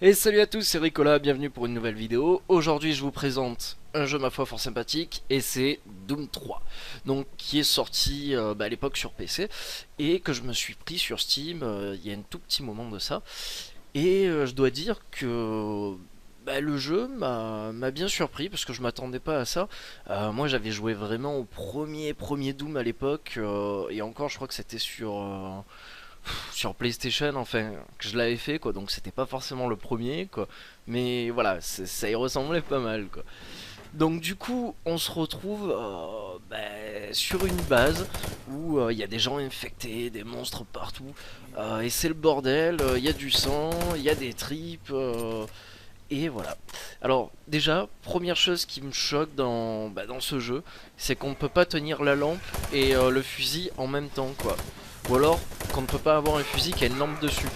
Et salut à tous, c'est Ricola, bienvenue pour une nouvelle vidéo. Aujourd'hui je vous présente un jeu ma foi fort sympathique et c'est Doom 3. Donc qui est sorti à l'époque sur PC et que je me suis pris sur Steam il y a un tout petit moment de ça. Et je dois dire que le jeu m'a bien surpris parce que je m'attendais pas à ça. Moi j'avais joué vraiment au premier Doom à l'époque et encore je crois que c'était sur PlayStation, enfin, que je l'avais fait, quoi. Donc c'était pas forcément le premier, quoi. Mais voilà, ça y ressemblait pas mal, quoi. Donc du coup, on se retrouve sur une base où il y a des gens infectés, des monstres partout, et c'est le bordel. Il y a du sang, il y a des tripes, et voilà. Alors déjà, première chose qui me choque dans ce jeu, c'est qu'on ne peut pas tenir la lampe et le fusil en même temps, quoi. Ou alors qu'on ne peut pas avoir un fusil qui a une lampe dessus.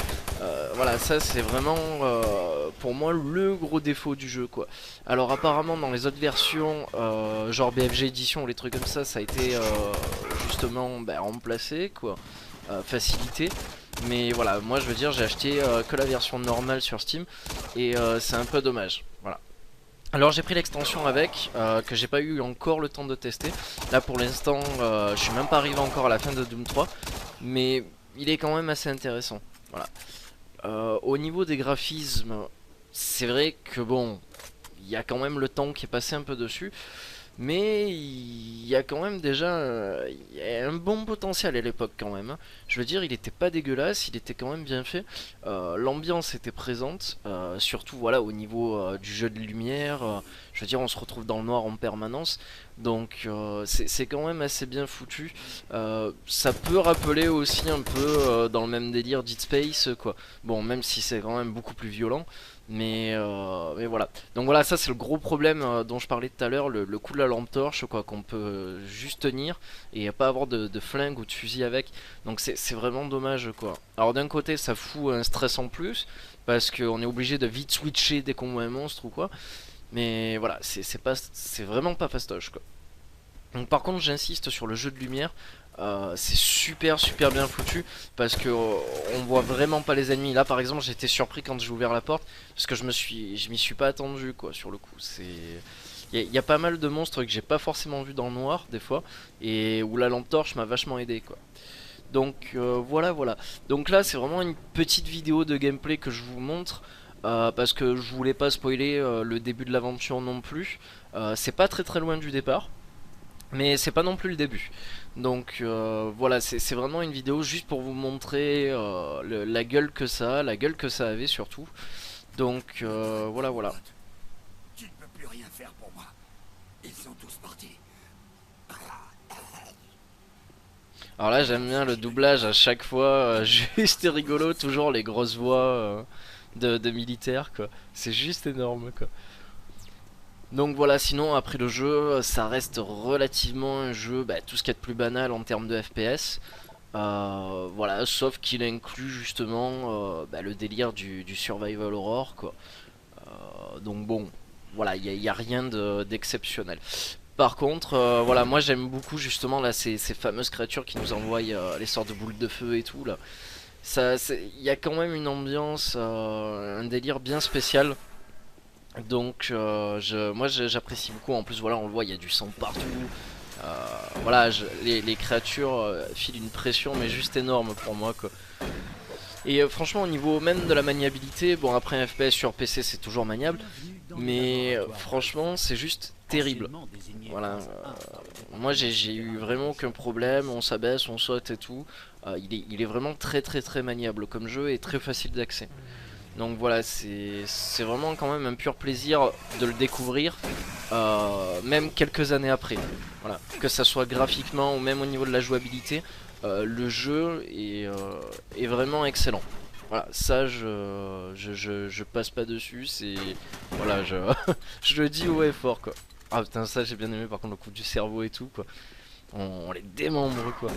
Voilà, ça c'est vraiment pour moi le gros défaut du jeu, quoi. Alors apparemment dans les autres versions, genre BFG Edition ou les trucs comme ça a été justement remplacé, quoi, facilité. Mais voilà, moi je veux dire, j'ai acheté que la version normale sur Steam et c'est un peu dommage. Voilà. Alors j'ai pris l'extension avec, que j'ai pas eu encore le temps de tester. Là pour l'instant, je suis même pas arrivé encore à la fin de Doom 3, mais il est quand même assez intéressant. Voilà. Au niveau des graphismes, c'est vrai que bon, il y a quand même le temps qui est passé un peu dessus. Mais il y a quand même déjà il y a un bon potentiel à l'époque quand même, hein. Je veux dire, il était pas dégueulasse, il était quand même bien fait. L'ambiance était présente, surtout voilà au niveau du jeu de lumière. Je veux dire, on se retrouve dans le noir en permanence, donc c'est quand même assez bien foutu. Ça peut rappeler aussi un peu dans le même délire Dead Space, quoi. Bon, même si c'est quand même beaucoup plus violent. Mais voilà. Donc voilà, ça c'est le gros problème dont je parlais tout à l'heure, le coup de la lampe torche, quoi, qu'on peut juste tenir et pas avoir de flingue ou de fusil avec. Donc c'est vraiment dommage, quoi. Alors d'un côté, ça fout un stress en plus parce qu'on est obligé de vite switcher dès qu'on voit un monstre ou quoi. Mais voilà, c'est vraiment pas fastoche, quoi. Donc par contre j'insiste sur le jeu de lumière, c'est super bien foutu parce que on voit vraiment pas les ennemis. Là par exemple j'étais surpris quand j'ai ouvert la porte parce que je m'y suis pas attendu, quoi, sur le coup. Il y a pas mal de monstres que j'ai pas forcément vu dans le noir des fois et où la lampe torche m'a vachement aidé, quoi. Donc voilà. Donc là c'est vraiment une petite vidéo de gameplay que je vous montre. Parce que je voulais pas spoiler le début de l'aventure non plus. C'est pas très loin du départ. Mais c'est pas non plus le début. Donc voilà, c'est vraiment une vidéo juste pour vous montrer la gueule que ça a, la gueule que ça avait surtout. Donc voilà. Tu ne peux plus rien faire pour moi. Ils sont tous partis. Alors là j'aime bien le doublage à chaque fois, juste et rigolo, toujours les grosses voix de militaires, quoi. C'est juste énorme, quoi. Donc voilà, sinon après le jeu, ça reste relativement un jeu, tout ce qu'il y a de plus banal en termes de FPS. Voilà, sauf qu'il inclut justement le délire du survival horror, quoi. Donc bon, voilà, y a rien d'exceptionnel. Par contre, voilà, moi j'aime beaucoup justement là ces fameuses créatures qui nous envoient les sortes de boules de feu et tout là. Ça, il y a quand même une ambiance, un délire bien spécial. Donc moi j'apprécie beaucoup. En plus voilà, on le voit, il y a du sang partout. Voilà, les créatures filent une pression mais juste énorme pour moi, quoi. Et franchement au niveau même de la maniabilité, bon après un FPS sur PC c'est toujours maniable, mais franchement c'est juste terrible. Voilà, moi j'ai eu vraiment aucun problème, on s'abaisse, on saute et tout. Il est vraiment très maniable comme jeu et très facile d'accès. Donc voilà, c'est vraiment quand même un pur plaisir de le découvrir, même quelques années après. Voilà, que ça soit graphiquement ou même au niveau de la jouabilité, le jeu est vraiment excellent. Voilà, ça je passe pas dessus, c'est... Voilà, je le dis haut et fort, quoi. Ah putain, ça j'ai bien aimé par contre le coup du cerveau et tout, quoi. On les démembre, quoi.